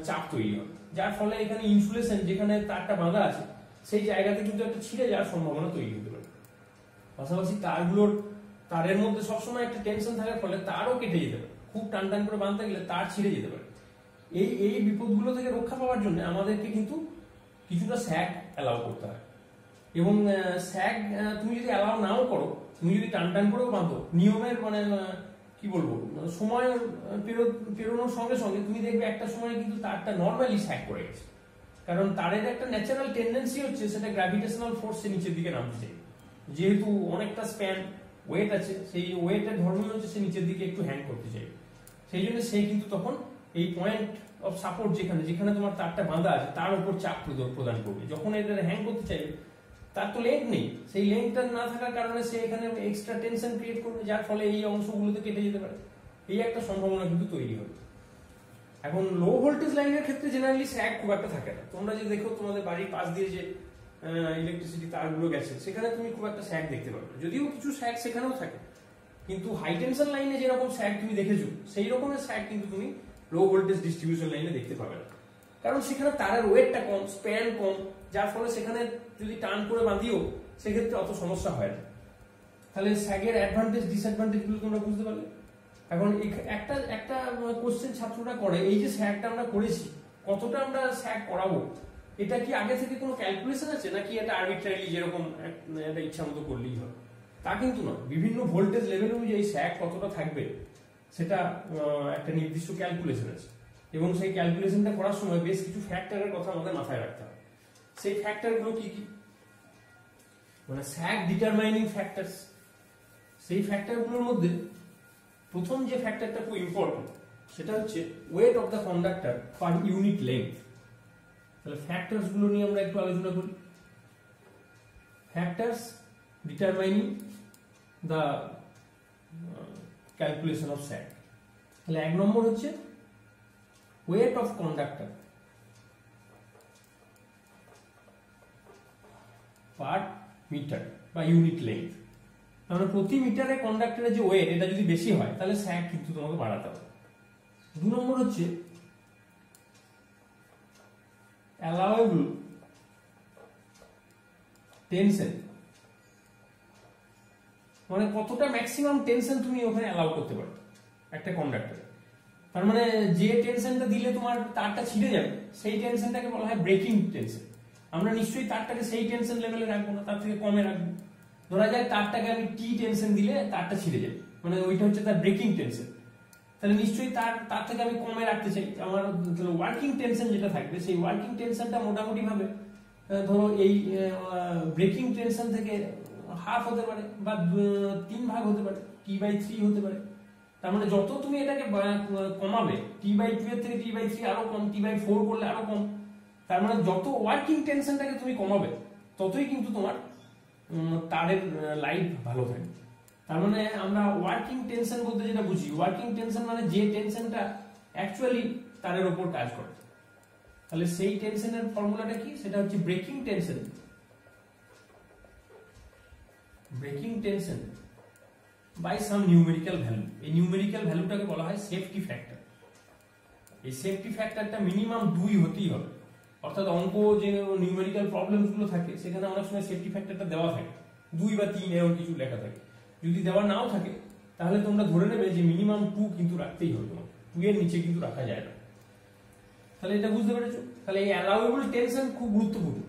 S1: চাপ তৈরি হবে, যার ফলে এখানে ইনসুলেশন যেখানে তারটা বাঁধা আছে সেই জায়গাতে কিন্তু একটা ছিঁড়ে যাওয়ার সম্ভাবনা তৈরি হতে পারে। পাশাপাশি তারের মধ্যে সবসময় একটা টেনশন থাকার ফলে তারও কেটে যেতে পারে, খুব টান টান করে বাঁধতে গেলে তার ছিঁড়ে যেতে পারে। এই বিপদগুলো থেকে রক্ষা পাওয়ার জন্য আমাদেরকে কিন্তু কিছুটা স্যাগ অ্যালাউ করতে হয়। এবং স্যাগ তুমি যদি অ্যালাউ নাও করো, তুমি যদি টান টান করেও বাঁধো, নিয়মের মানে কি বলবো, সময় পেরোনোর সঙ্গে সঙ্গে তুমি দেখবে একটা সময় কিন্তু তারটা নর্মালি স্যাগ করে গেছে। কারণ তারের একটা ন্যাচারাল টেন্ডেন্সি হচ্ছে সেটা গ্র্যাভিটেশনাল ফোর্সে নিচের দিকে নামতে চাই। যেহেতু অনেকটা স্প্যান ওয়েট আছে, সেই ওয়েটের ধর্মই হচ্ছে সে নিচের দিকে একটু হ্যাং করতে চাই। সেই জন্য সে কিন্তু তখন এই পয়েন্ট অফ সাপোর্ট যেখানে তোমার তারটা বাঁধা আছে তার উপর চাপ প্রদান করবে। যখন এটা হ্যাং করতে চাইবে, তার তো লেগ নেই, সেই লেগটা না থাকার কারণে সে এখানে এক্সট্রা টেনশন ক্রিয়েট করবে, যার ফলে এই অংশগুলোতে কেটে যেতে পারে। এই একটা সম্ভাবনা কিন্তু তৈরি হবে। এখন লো ভোল্টেজ লাইনের ক্ষেত্রে জেনারেলি স্যাগ খুব একটা থাকে না। তোমরা যে দেখো তোমাদের বাড়ির পাশ দিয়ে যে ইলেকট্রিসিটি তারগুলো গেছে, সেখানে তুমি খুব একটা স্যাগ দেখতে পাবে, যদিও কিছু স্যাগ সেখানেও থাকে। কিন্তু হাই টেনশন লাইনে যেরকম স্যাগ তুমি দেখেছো, সেই রকমের স্যাগ কিন্তু তুমি লো ভোল্টেজ ডিস্ট্রিবিউশন লাইনে দেখতে পাবে না। কারণ সেখানে তারের ওয়েটটা কম, স্প্যান কম, যার ফলে সেখানে যদি টান করে বাঁধিও সেক্ষেত্রে অত সমস্যা হয় না। তাহলে স্যাগের অ্যাডভান্টেজ ডিসঅ্যাডভান্টেজ গুলো তোমরা বুঝতে পারলে। এখন একটা কোশ্চেন ছাত্ররা করে, এই যে স্যাগটা আমরা করেছি, কতটা আমরা স্যাগ করাবো, এটা কি আগে থেকে কোনো ক্যালকুলেশন আছে, নাকি এটা আরবিট্রারিলি যেরকম একটা ইচ্ছা মতো করলেই হয়? তা কিন্তু না। বিভিন্ন ভোল্টেজ লেভেল অনুযায়ী স্যাগ কতটা থাকবে সেটা একটা নির্দিষ্ট ক্যালকুলেশন আছে, এবং সেই ক্যালকুলেশনটা করার সময় বেশ কিছু ফ্যাক্টরের কথা আমাদের মাথায় রাখতে হবে। সেই ফ্যাক্টরগুলো কি কি, মানে স্যাগ ডিটারমাইনিং ফ্যাক্টরস। সেই ফ্যাক্টরগুলোর মধ্যে প্রথম যে ফ্যাক্টরটা খুব ইম্পর্টেন্ট, সেটা হচ্ছে weight of the conductor per unit length. তাহলে ফ্যাক্টরস গুলো নিয়ে আমরা একটু আলোচনা করি। Factors determining the calculation of sag. তাহলে 1 নম্বর হচ্ছে weight of conductor per metre বা ইউনিট লেন্থ। তাহলে প্রতি মিটারে কন্ডাক্টরের যে ওয়েট, এটা যদি বেশি হয় তাহলে স্যাগ কিন্তু তোমাকে বাড়াতে হবে। 2 নম্বর হচ্ছে অ্যালাউয়েবল টেনশন, মানে কতটা ম্যাক্সিমাম টেনশন তুমি ওখানে অ্যালাউ করতে পারো একটা কন্ডাক্টরে। তার মানে যে টেনশনটা দিলে তোমার তারটা ছিঁড়ে যাবে, সেই টেনশনটাকে বলা হয় ব্রেকিং টেনশন। আমরা নিশ্চয়ই তারটাকে সেই টেনশন লেভেলে রাখবো না, তার থেকে কমে রাখবো। ধরা যায় তারটাকে আমি টি টেনশন দিলে তারটা ছিঁড়ে যাবে, মানে ওইটা হচ্ছে তার ব্রেকিং টেনশন। তাহলে নিশ্চয়ই তার থেকে আমি কমে রাখতে চাই। আমার ওয়ার্কিং টেনশন যেটা থাকবে, সেই ওয়ার্কিং টেনশনটা মোটামুটি ভাবে ধরো এই ব্রেকিং টেনশন থেকে হাফ হতে পারে, বা 3 ভাগ হতে পারে, T/3 হতে পারে। তার মানে যত তুমি এটাকে কমাবে, T/2 এর থেকে T/3 আরো কম, T/4 করলে আরো কম। তার মানে যত ওয়ার্কিং টেনশনটাকে তুমি কমাবে, ততই কিন্তু তোমার তারের লাইফ ভালো থাকে। তার মানে আমরা ওয়ার্কিং টেনশন বলতে যেটা বুঝি, ওয়ার্কিং টেনশন মানে যে টেনশনটা অ্যাকচুয়ালি তারের উপর কাজ করে। তাহলে সেই টেনশনের ফর্মুলাটা কি, সেটা হচ্ছে breaking tension. Breaking tension by some numerical value. এই নিউমেরিক্যাল ভ্যালুটাকে বলা হয় সেফটি ফ্যাক্টর। এই সেফটি ফ্যাক্টরটা মিনিমাম 2 হতেই হবে। অর্থাৎ অঙ্ক যে নিউমেরিক্যাল প্রবলেমস গুলো থাকে, সেখানে অনেক সময় সেফটি ফ্যাক্টরটা দেওয়া থাকে 2 বা 3 এরকম কিছু লেখা থাকে। যদি দেওয়া নাও থাকে, তাহলে তোমরা ধরে নেবে যে মিনিমাম 2 কিন্তু রাখতেই হবে, 2 এর নিচে কিন্তু রাখা যায় না। তাহলে এটা বুঝতে পেরেছো? তাহলে এই অ্যালাউয়েবল টেনশন খুব গুরুত্বপূর্ণ।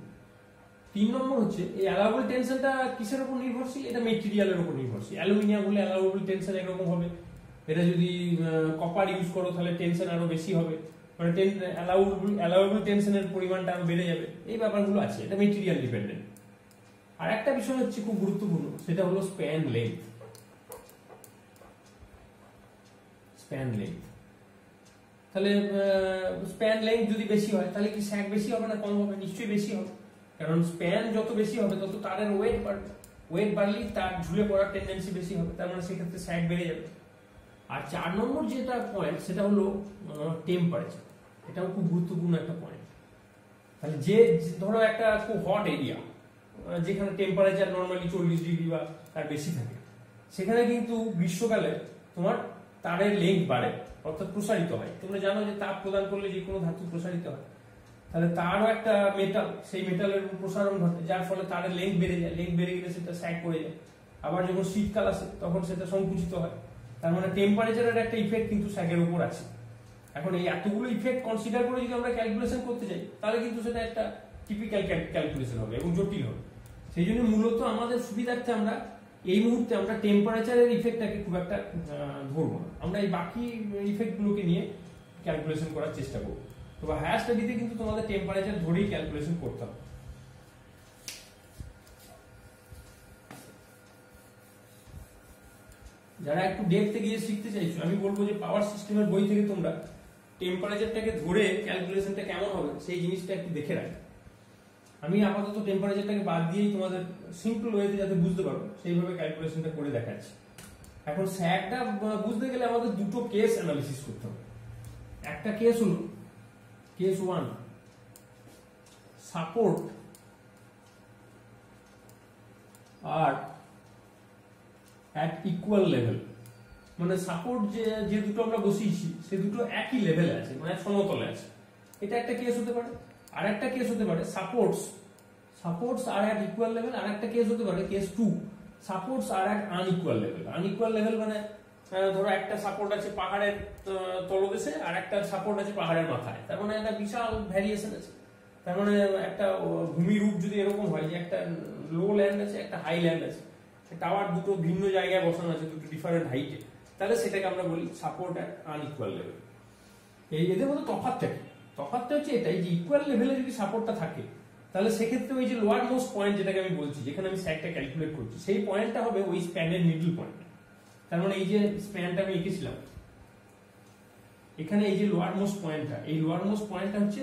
S1: 3 নম্বর হচ্ছে এই অ্যালাউয়েবল টেনশনটা কিসের উপর নির্ভরশীল? এটা মেটেরিয়ালের উপর নির্ভরশীল। অ্যালুমিনিয়াম হলে অ্যালাউয়েবল টেনশন একরকম হবে, এটা যদি কপার ইউজ করো তাহলে টেনশন আরো বেশি হবে, মানে অ্যালাউয়েবল টেনশনের পরিমাণটা আরো বেড়ে যাবে। এই ব্যাপারগুলো আছে, এটা মেটেরিয়াল ডিপেন্ডেন্ট। আর একটা বিষয় হচ্ছে খুব গুরুত্বপূর্ণ, সেটা হলো স্প্যান লেন্থ। স্প্যান লেন্থ, তাহলে স্প্যান লেন্থ যদি বেশি হয়, তাহলে কি স্যাগ বেশি হবে না কম হবে? নিশ্চয়ই বেশি হবে, কারণ স্প্যান যত বেশি হবে তত তারের ওয়েট বাড়বে। ওয়েট বাড়লেই তার ঝুলে পড়ার টেন্ডেন্সি বেশি হবে, তার মানে সেক্ষেত্রে স্যাগ বেড়ে যাবে। আর 4 নম্বর যেটা পয়েন্ট, সেটা হলো টেম্পারেচার। এটাও খুব গুরুত্বপূর্ণ একটা পয়েন্ট। তাহলে যে ধরো একটা খুব হট এরিয়া, যেখানে টেম্পারেচার নর্মালি 40 ডিগ্রি বা তার বেশি থাকে, সেখানে কিন্তু গ্রীষ্মকালে তোমার তারের লেন্থ বাড়ে, অর্থাৎ প্রসারিত হয়। তোমরা জানো যে তাপ প্রদান করলে যে কোনো ধাতু প্রসারিত হয়। তাহলে তারও একটা মেটাল, সেই মেটালের প্রসারণ ঘটে, যার ফলে তারের লেন্থ বেড়ে যায়। লেন্থ বেড়ে গেলে সেটা স্যাগ করে যায়। আবার যখন শীতকাল আসে তখন সেটা সংকুচিত হয়। তার মানে টেম্পারেচারের একটা ইফেক্ট কিন্তু স্যাগের উপর আছে। এখন এই এতগুলো ইফেক্ট কনসিডার করে যদি আমরা ক্যালকুলেশন করতে যাই তাহলে কিন্তু সেটা একটা টিপিক্যাল ক্যালকুলেশন হবে এবং জটিল হবে। সেই জন্য মূলত আমাদের সুবিধার্থে আমরা এই মুহূর্তে আমরা টেম্পারেচারের ইফেক্টটাকে খুব একটা ধরবো না, আমরা এই বাকি ইফেক্টগুলোকে নিয়ে ক্যালকুলেশন করার চেষ্টা করবো। তো হায়ার স্টাডিতে কিন্তু তোমাদের টেম্পারেচার ধরেই ক্যালকুলেশন করতে হবে। যারা একটু ডেপথে গিয়ে শিখতে চাইছো আমি বলবো যে পাওয়ার সিস্টেমের বই থেকে তোমরা টেম্পারেচারটাকে ধরে ক্যালকুলেশনটা কেমন হবে সেই জিনিসটা একটু দেখে রাখো। আমি আপাতত টেম্পারেচারটাকে বাদ দিয়েই তোমাদের সিম্পল ওয়েতে যাতে বুঝতে পারো সেইভাবে ক্যালকুলেশনটা করে দেখাচ্ছি। এখন স্যাগটা বুঝতে গেলে আমাদের দুটো কেস অ্যানালিসিস করতে হবে। একটা কেস হলো case 1, support are at equal level, মানে সাপোর্ট যে দুটো আমরা বসিয়েছি সে দুটো একই লেভেলে আছে, মানে সমতলে আছে। এটা একটা কেস হতে পারে। আর একটা কেস হতে পারে supports are at equal level। আর একটা কেস হতে পারে case 2, supports are at unequal level। unequal level মানে ধরো একটা সাপোর্ট আছে পাহাড়ের তলদেশে আর একটা সাপোর্ট আছে পাহাড়ের মাথায়, তার মানে একটা বিশাল ভ্যারিয়েশন আছে। তার মানে একটা ভূমিরূপ যদি এরকম হয় যে একটা লো ল্যান্ড আছে একটা হাই ল্যান্ড আছে, টাওয়ার দুটো ভিন্ন জায়গায় বসানো আছে দুটো ডিফারেন্ট হাইটে, তাহলে সেটাকে আমরা বলি সাপোর্ট অ্যাট আনইকুয়াল লেভেল। এদের মধ্যে তফাৎটা হচ্ছে এটাই যে ইকুয়াল লেভেলে যদি সাপোর্টটা থাকে তাহলে সেক্ষেত্রে ওই যে লোয়ার মোস্ট পয়েন্ট যেটাকে আমি বলছি যেখানে আমি স্যাগটা ক্যালকুলেট করছি সেই পয়েন্টটা হবে ওই স্প্যানের মিডল পয়েন্ট। তার মানে এই যে স্প্যানটা আমি এঁকেছিলাম এখানে এই যে লোয়ার মোস্ট পয়েন্টটা, এই লোয়ার মোস্ট পয়েন্টটা হচ্ছে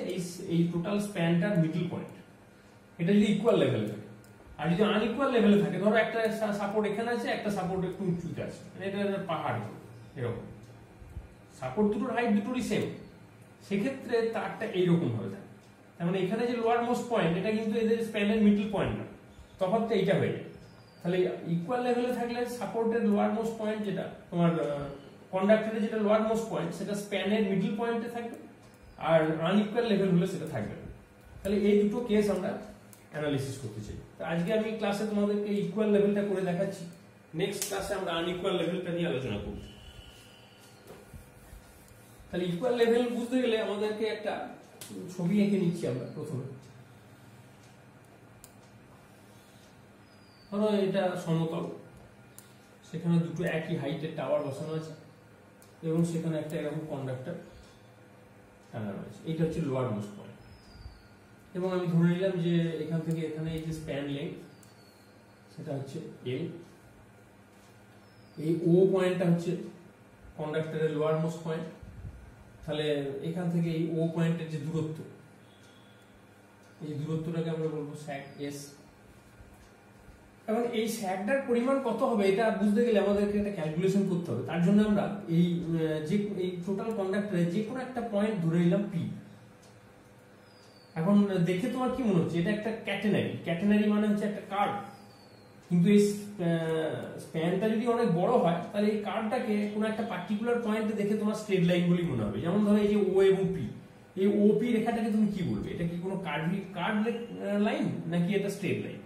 S1: এই টোটাল স্প্যানটার মিডল পয়েন্ট। এটা যদি ইকুয়াল লেভেলে থাকে, আর যদি আনইকুয়াল লেভেলে থাকে, ধরো একটা সাপোর্ট এখানে আছে একটা সাপোর্ট একটু উঁচুতে আছে, এটা পাহাড় এরকম সাপোর্ট দুটোর হাইট দুটোরই সেম, সেক্ষেত্রে তারটা এইরকম হয়ে যায়। তার মানে এখানে যে লোয়ার মোস্ট পয়েন্ট এটা কিন্তু এদের স্প্যানের মিডল পয়েন্ট না, তফাৎটা এইটা হয়ে যায়। তাহলে ইকুয়াল লেভেলে থাকলে সাপোর্টের লোয়ার মোস্ট পয়েন্ট যেটা তোমার কন্ডাক্টরের যেটা লোয়ার মোস্ট পয়েন্ট সেটা স্প্যানের মিডল পয়েন্টে থাকবে, আর আনইকুয়াল লেভেল হলে সেটা থাকবে না। তাহলে এই দুটো কেস আমরা অ্যানালিসিস করতে চাই। তো আজকে আমি ক্লাসে তোমাদেরকে ইকুয়াল লেভেলটা করে দেখাচ্ছি, নেক্সট ক্লাসে আমরা আনইকুয়াল লেভেলটা নিয়ে আলোচনা করব। তাহলে ইকুয়াল লেভেল বুঝতে গেলে আমাদেরকে একটা ছবি এঁকে নিচ্ছি আমরা প্রথমে। ধরো এটা সমতল, সেখানে দুটো একই হাইটের টাওয়ার বসানো আছে এবং সেখানে একটা এরকম কন্ডাক্টর টাঙানো আছে, এটা হচ্ছে লোয়ার মোস্ট পয়েন্ট। এবং আমি ধরে নিলাম যে এখান থেকে এখানে এই যে স্প্যান লেন্থ সেটা হচ্ছে L, এই ও পয়েন্টটা হচ্ছে কন্ডাক্টরের লোয়ার মোস্ট পয়েন্ট। তাহলে এখান থেকে এই ও পয়েন্টের যে দূরত্ব, এই দূরত্বটাকে আমরা বলবো স্যাগ S। এবং এই স্যাগটার পরিমাণ কত হবে এটা বুঝতে গেলে আমাদেরকে একটা ক্যালকুলেশন করতে হবে। তার জন্য আমরা এই টোটাল কন্ডাক্টরে যে কোনো একটা পয়েন্ট ধরে নিলাম P। এখন দেখে তোমার কি মনে হচ্ছে এটা একটা ক্যাটেনারি মানে হচ্ছে একটা কার্ভ, কিন্তু এই স্প্যানটা যদি অনেক বড় হয় তাহলে এই কার্ভটাকে কোনো একটা পার্টিকুলার পয়েন্টে দেখে তোমার স্ট্রেট লাইন বলে মনে হবে। যেমন ধরো এই যে ও এবং পি, এই ওপি রেখাটাকে তুমি কি বলবে, এটা কি কোনো কার্ভ লাইন নাকি এটা স্ট্রেট লাইন?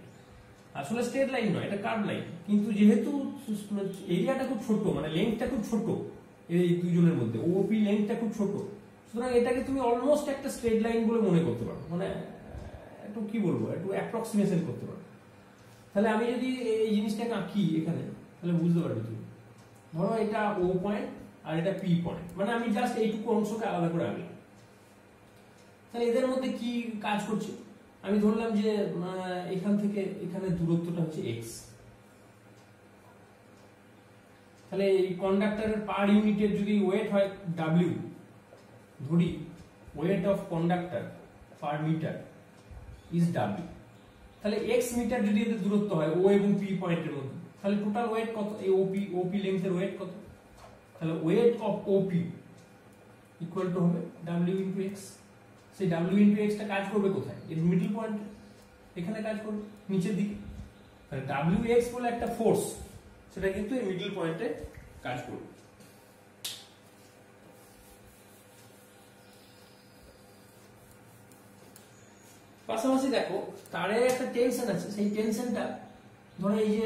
S1: আসলে স্ট্রেট লাইন নয়, এটা কার্ভ লাইন, কিন্তু যেহেতু এরিয়াটা খুব ছোট মানে লেন্থটা খুব ছোট এই দুজনের মধ্যে, ওপি লেন্থটা খুব ছোট, সুতরাং এটাকে তুমি অলমোস্ট একটা স্ট্রেট লাইন বলে মনে করতে পারো, মানে একটু কি বলবো একটু অ্যাপ্রক্সিমেশন করতে পারো। তাহলে আমি যদি এই জিনিসটাকে আঁকি এখানে তাহলে বুঝতে পারবে তুমি। ধরো এটা ও পয়েন্ট আর এটা পি পয়েন্ট, মানে আমি জাস্ট এইটুকু অংশকে আলাদা করে আঁকলাম। তাহলে এদের মধ্যে কি কাজ করছে, আমি ধরলাম যে এখান থেকে এখানে দূরত্বটা হচ্ছে এক্স। তাহলে এই কন্ডাক্টরের পার ইউনিটের যদি ওয়েট হয় ডাব্লিউ, ধরি weight of conductor per metre is W, তাহলে এক্স মিটার যদি এদের দূরত্ব হয় ও এবং পি পয়েন্টের মধ্যে, তাহলে টোটাল ওয়েট কত, এই ওপি লেন্থের ওয়েট কত, তাহলে weight of OP equal to হবে ডাব্লিউ ইন্টু এক্স। সেই ডাব্লিউ ইন্টু এক্সটা কাজ করবে কোথায়, এর মিডল পয়েন্টে, এখানে কাজ করবে নিচের দিকে। তাহলে ডাব্লিউ এক্স বলে একটা ফোর্স সেটা কিন্তু এই মিডল পয়েন্টে কাজ করবে। পাশাপাশি দেখো তারের একটা টেনশন আছে, সেই টেনশনটা ধরো এই যে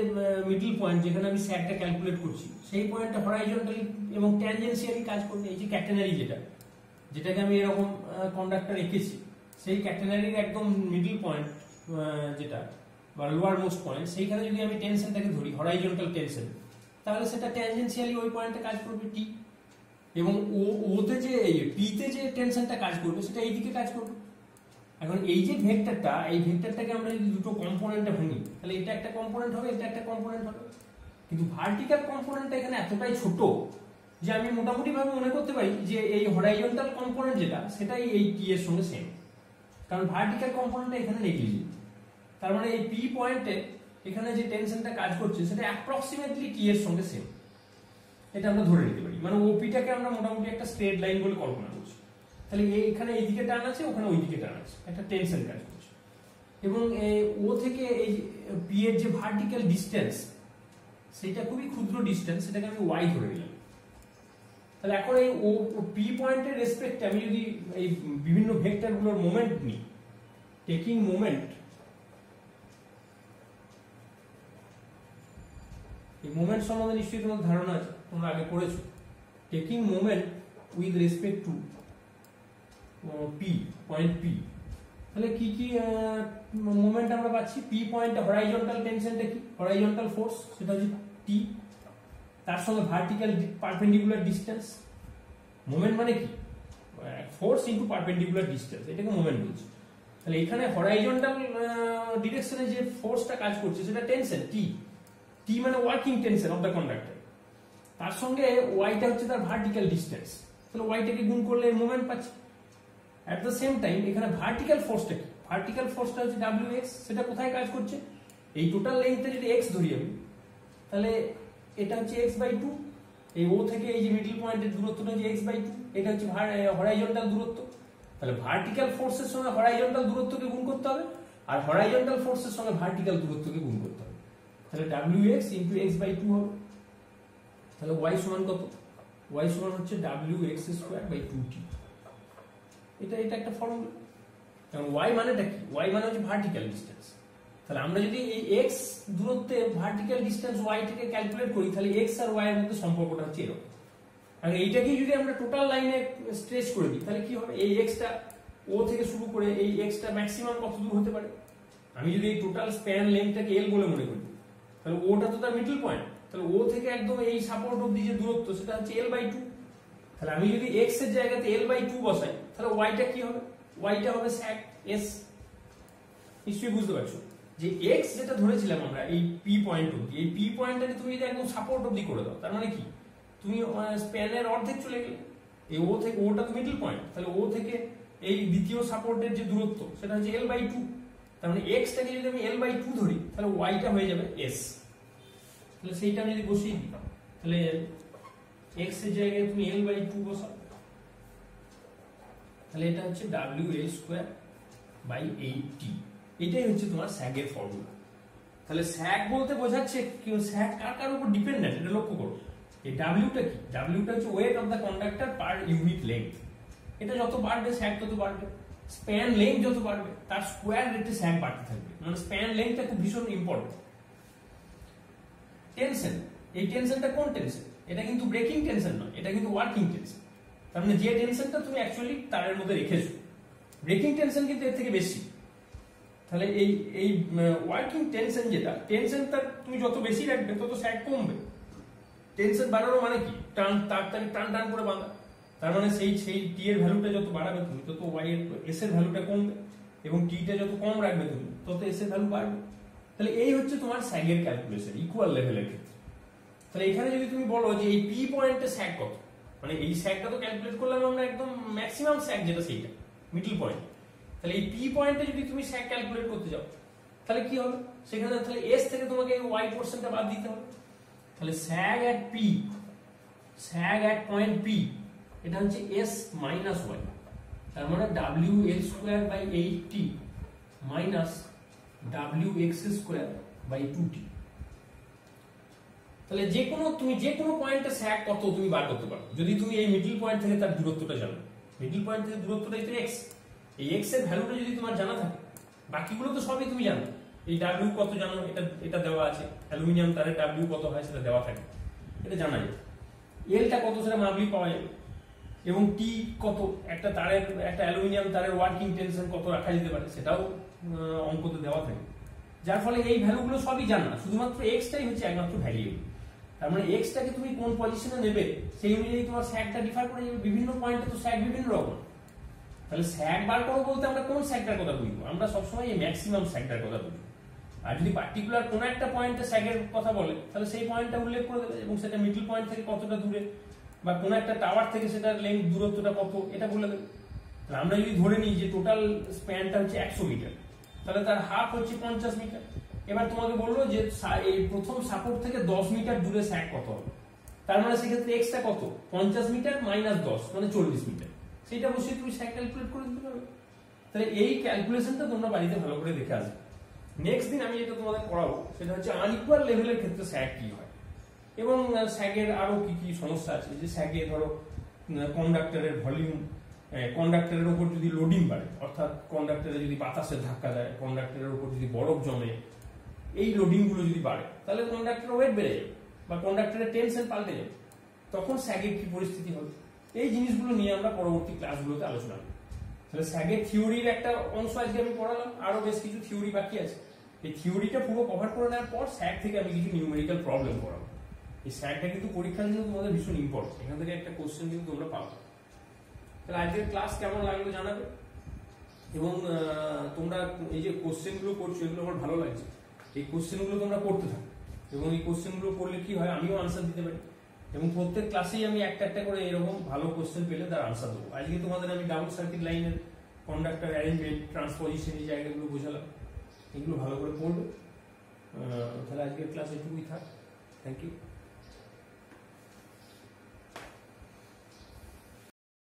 S1: মিডল পয়েন্ট যেখানে আমি স্যাগটা ক্যালকুলেট করছি সেই পয়েন্টটা হরাইজন্টালি এবং ট্যানজেন্সিয়ালি কাজ করবে। এই যে ক্যাটেনারি যেটাকে আমি এরকম কন্ডাক্টর রেখেছি, সেই ক্যাটেনারির একদম মিডল পয়েন্ট যেটা বা লোয়ার মোস্ট পয়েন্ট, সেইখানে যদি আমি টেনশনটাকে ধরি হরাইজন্টাল টেনশন, তাহলে সেটা ট্যানজেন্সিয়ালি ওই পয়েন্টে কাজ করবে টি, এবং ওতে যে পিতে যে টেনশনটা কাজ করবে সেটা এইদিকে কাজ করবে। এখন এই যে ভেক্টরটা, এই ভেক্টরটাকে আমরা যদি দুটো কম্পোনেন্টে ভাঙি, তাহলে এটা একটা কম্পোনেন্ট হবে, এটা একটা কম্পোনেন্ট হবে। কিন্তু ভার্টিক্যাল কম্পোনেন্টটা এখানে এতটাই ছোট যে আমি মোটামুটি ভাবে মনে করতে পারি যে এই হরাইজন্টাল কম্পোনেন্ট যেটা, সেটাই এই টি এর সঙ্গে সেম, কারণ ভার্টিক্যাল কম্পোনেন্টটা এখানে নেগলিজিবল। তার মানে এই পি পয়েন্টে এখানে যে টেনশনটা কাজ করছে সেটা অ্যাপ্রক্সিমেটলি টি এর সঙ্গে সেম, এটা আমরা ধরে নিতে পারি। মানে ওপিটাকে আমরা মোটামুটি একটা স্ট্রেট লাইন বলে কল্পনা করছি। তাহলে এখানে এইদিকে টান আছে, ওখানে ওইদিকে টান আছে, একটা টেনশন কাজ করছে। এবং ও থেকে এই পি এর যে ভার্টিক্যাল ডিস্টেন্স, সেটা খুবই ক্ষুদ্র ডিস্টেন্স, সেটাকে আমি ওয়াই ধরে নিলাম। তাহলে এখন এই ও পি পয়েন্টের রেসপেক্টে আমি যদি এই বিভিন্ন ভেক্টরগুলোর মোমেন্ট নিই, টেকিং মোমেন্ট, এই মোমেন্ট সম্বন্ধে নিশ্চয়ই তোমার ধারণা আছে, তোমরা আগে পড়েছো। Taking moment with respect to P, point P, তাহলে কি কি মোমেন্ট আমরা পাচ্ছি? পি পয়েন্টে হরাইজন্টাল টেনশনটা কি? হরাইজন্টাল ফোর্স, সেটা হচ্ছে টি, তার সঙ্গে ভার্টিক্যাল পারপেন্ডিকুলার ডিস্টেন্স। মোমেন্ট মানে কি? ফোর্স ইনটু পারপেন্ডিকুলার ডিস্টেন্স, এটাকে মোমেন্ট বলছি। তাহলে এখানে হরাইজন্টাল ডিরেকশনে যে ফোর্সটা কাজ করছে সেটা টেনশন টি, টি মানে working tension of the conductor, তার সঙ্গে ওয়াইটা হচ্ছে তার ভার্টিক্যাল ডিস্টেন্স, তাহলে ওয়াইটাকে গুণ করলে মোমেন্ট পাচ্ছি। অ্যাট দ্য সেম টাইম এখানে ভার্টিক্যাল ফোর্সটা কি? ভার্টিক্যাল ফোর্সটা হচ্ছে ডাব্লিউ এক্স, সেটা কোথায় কাজ করছে? এই টোটাল লেন্থটা যদি এক্স ধরি আমি, তাহলে এটা হচ্ছে এক্স বাই টু, এই ও থেকে এই যে মিডল পয়েন্টের দূরত্বটা হচ্ছে এক্স বাই টু, এটা হচ্ছে হরাইজন্টাল দূরত্ব। তাহলে ভার্টিক্যাল ফোর্সের সঙ্গে হরাইজন্টাল দূরত্বকে গুণ করতে হবে, আর হরাইজন্টাল ফোর্সের সঙ্গে ভার্টিক্যাল দূরত্বকে গুণ করতে হবে, তাহলে ডাব্লিউ x into x by two হবে। তাহলে ওয়াই সমান কত? ওয়াই সমান হচ্ছে ডাব্লিউ x square by two T. এটা একটা ফর্মুলা। কারণ ওয়াই মানেটা কি? ওয়াই মানে হচ্ছে ভার্টিক্যাল ডিস্টেন্স। তাহলে আমরা যদি এই এক্স দূরত্বে ভার্টিক্যাল ডিস্টেন্স ওয়াই থেকে ক্যালকুলেট করি, তাহলে এক্স আর ওয়াই এর মধ্যে সম্পর্কটা হচ্ছে এরকম। আর এইটাকেই যদি আমরা টোটাল লাইনে স্ট্রেচ করে দিই, তাহলে কি হবে? এই এক্সটা ও থেকে শুরু করে এই এক্সটা ম্যাক্সিমাম কত দূর হতে পারে? আমি যদি এই টোটাল স্প্যান লেন্থটাকে এল বলে মনে করি, তাহলে ওটা তো তার মিডল পয়েন্ট, তাহলে ও থেকে একদম এই সাপোর্ট অব্দি যে দূরত্ব সেটা হচ্ছে এল বাই টু। তাহলে আমি যদি এক্স এর জায়গাতে এল বাই টু বসাই, তাহলে ওয়াইটা কি হবে? ওয়াইটা হবে স্যাক এস। নিশ্চয়ই বুঝতে পারছো যে এক্স যেটা ধরেছিলাম আমরা এই পি পয়েন্ট অব্দি, এই পি পয়েন্টটাকে তুমি যদি একদম সাপোর্ট অব্দি করে দাও, তার মানে কি? তুমি স্প্যানের অর্ধেক চলে গেলে। এই ও থেকে, ওটা তো মিডল পয়েন্ট, তাহলে ও থেকে এই দ্বিতীয় সাপোর্টের যে দূরত্ব সেটা হচ্ছে এল বাই টু। তার মানে এক্সটাকে যদি আমি এল বাই টু ধরি, তাহলে ওয়াইটা হয়ে যাবে এস। তাহলে সেইটা আমি যদি বসিয়ে দিই, তাহলে এক্স এর জায়গায় তুমি এল বাই টু বসাও, তাহলে এটা হচ্ছে W L square by eight T. এটাই হচ্ছে তোমার স্যাগের ফর্মুলা। তাহলে স্যাগ বলতে বোঝাচ্ছে স্যাগ কার উপর ডিপেন্ডেন্ট, এটা লক্ষ্য করো। এই ডাব্লিউটা কি? ডাব্লিউটা হচ্ছে weight of the conductor per unit length. এটা যত বাড়বে স্যাগ তত বাড়বে, স্প্যান লেন্থ যত বাড়বে তার স্কোয়ার রেটে স্যাগ বাড়তে থাকবে। মানে স্প্যান লেন্থটা খুব ভীষণ ইম্পর্টেন্ট। টেনশন, এই টেনশনটা কোন টেনশন? এটা কিন্তু ব্রেকিং টেনশন নয়, এটা কিন্তু ওয়ার্কিং টেনশন। তার মানে যে টেনশনটা তুমি অ্যাকচুয়ালি তারের মধ্যে রেখেছো, ব্রেকিং টেনশন কিন্তু এর থেকে বেশি। তাহলে এই ওয়ার্কিং টেনশন যেটা, টেনশনটা তুমি যত বেশি রাখবে তত স্যাগ কমবে। টেনশন বাড়ানো মানে কি? টান টান করে বাঁধা। তার মানে সেই টি এর ভ্যালুটা যত বাড়াবে তুমি, তত ওয়াই এর এস এর ভ্যালুটা কমবে, এবং টিটা যত কম রাখবে তুমি, তত এস এর ভ্যালু বাড়বে। তাহলে এই হচ্ছে তোমার স্যাগের ক্যালকুলেশন ইকুয়াল লেভেলের ক্ষেত্রে। তাহলে এখানে যদি তুমি বলো যে এই পি পয়েন্টে স্যাগ কত, মানে এই স্যাগটা তো ক্যালকুলেট করলাম আমরা একদম ম্যাক্সিমাম স্যাগ যেটা সেইটা মিডল পয়েন্ট। তাহলে এই পি পয়েন্টে যদি তুমি স্যাগ ক্যালকুলেট করতে যাও, তাহলে কি হবে? সেখানে তাহলে এস থেকে তোমাকে এই ওয়াই পোর্শনটা বাদ দিতে হবে। তাহলে sag at P, sag at point P, এটা হচ্ছে এস মাইনাস ওয়াই। তার মানে W L square by eight T minus W x square by two T. তাহলে তুমি যে কোনো পয়েন্টে স্যাগ কত তুমি বার করতে পারো যদি তুমি এই মিডল পয়েন্ট থেকে তার দূরত্বটা জানো। মিডল পয়েন্ট থেকে দূরত্বটাই তো এক্স, এই এক্স এর ভ্যালুটা যদি তোমার জানা থাকে, বাকিগুলো তো সবই তুমি জানো। এই ডাব্লিউ কত জানো, এটা এটা দেওয়া আছে, অ্যালুমিনিয়াম তারের ডাব্লিউ কত হয় সেটা দেওয়া থাকে, এটা জানা যায়। এলটা কত সেটা মাপলেই পাওয়া যাবে, এবং টি কত, একটা তারের, একটা অ্যালুমিনিয়াম তারের ওয়ার্কিং টেনশন কত রাখা যেতে পারে সেটাও অঙ্কতে দেওয়া থাকে। যার ফলে এই ভ্যালুগুলো সবই জানা, শুধুমাত্র এক্সটাই হচ্ছে একমাত্র ভ্যারিয়েবল। তার মানে এক্সটাকে তুমি কোন পজিশনে নেবে সেই অনুযায়ী তোমার স্যাগটা ডিফার করে যাবে। বিভিন্ন পয়েন্টে তো স্যাগ বিভিন্ন রকম। তাহলে স্যাগ বার করো বলতে আমরা কোন স্যাগটার কথা বুঝবো? আমরা সবসময় এই ম্যাক্সিমাম স্যাগটার কথা বুঝবো। আর যদি পার্টিকুলার কোন একটা পয়েন্টে স্যাগের কথা বলে তাহলে সেই পয়েন্টটা উল্লেখ করে দেবে, এবং সেটা মিডল পয়েন্ট থেকে কতটা দূরে, বা কোন একটা টাওয়ার থেকে সেটার লেন্থ দূরত্বটা কত এটা বলে দেবে। তাহলে আমরা যদি ধরে নিই যে টোটাল স্প্যানটা হচ্ছে 100 মিটার, তাহলে তার হাফ হচ্ছে 50 মিটার। এবার তোমাকে বললো যে এই প্রথম সাপোর্ট থেকে 10 মিটার দূরে স্যাগ কত হবে, তার মানে সেক্ষেত্রে এক্সটা কত, 50 মিটার মাইনাস 10 মানে 40 মিটার। সেইটা বসে তুমি স্যাগ ক্যালকুলেট করে দিতে পারবে। তাহলে এই ক্যালকুলেশনটা তোমরা বাড়িতে ভালো করে দেখে আসবে। নেক্সট দিন আমি যেটা তোমাদের পড়াবো সেটা হচ্ছে আনইকুয়াল লেভেলের ক্ষেত্রে স্যাগ কি হয়, এবং স্যাগের আরো কি কি সমস্যা আছে। যে স্যাগে ধরো কন্ডাক্টরের ভলিউম, কন্ডাক্টরের উপর যদি লোডিং বাড়ে, অর্থাৎ কন্ডাক্টরে যদি বাতাসের ধাক্কা দেয়, কন্ডাক্টরের উপর যদি বরফ জমে, এই লোডিং গুলো যদি বাড়ে তাহলে কন্ডাক্টরের ওয়েট বেড়ে যাবে বা কন্ডাক্টরের টেনশন পাল্টে যাবে, তখন স্যাগের কি পরিস্থিতি হবে। এই জিনিসগুলো নিয়ে আমরা পরবর্তী ক্লাসগুলোতে আলোচনা করব। তাহলে স্যাগের থিওরির একটা অংশ আজকে আমি পড়ালাম, আরো বেশ কিছু থিওরি বাকি আছে। এই থিওরিটা পুরো কভার করে নেওয়ার পর স্যাগ থেকে আমি কিছু নিউমেরিক্যাল প্রবলেম করাবো। এই স্যাগটা কিন্তু পরীক্ষার জন্য তোমাদের ভীষণ ইম্পর্টেন্ট, এখান থেকে একটা কোশ্চেন কিন্তু তোমরা পাবে। তাহলে আজকের ক্লাস কেমন লাগলো জানাবে, এবং তোমরা এই যে কোশ্চেন গুলো করছো এগুলো আমার ভালো লাগছে। এই কোশ্চেন গুলো তোমরা করতে থাকো, এবং এই কোশ্চেন গুলো করলে কি হয় আমিও আনসার দিতে পারি, এবং প্রত্যেক ক্লাসেই আমি একটা একটা করে এরকম ভালো কোশ্চেন পেলে তার আনসার দেবো। আজকে তোমাদের আমি ডাবল সার্কিট লাইনের কন্ডাক্টর অ্যারেঞ্জমেন্ট, ট্রান্সপোজিশন, এই জায়গাগুলো বোঝালাম, এগুলো ভালো করে পড়বে। তাহলে আজকের ক্লাস এটুকুই থাক। Thank you.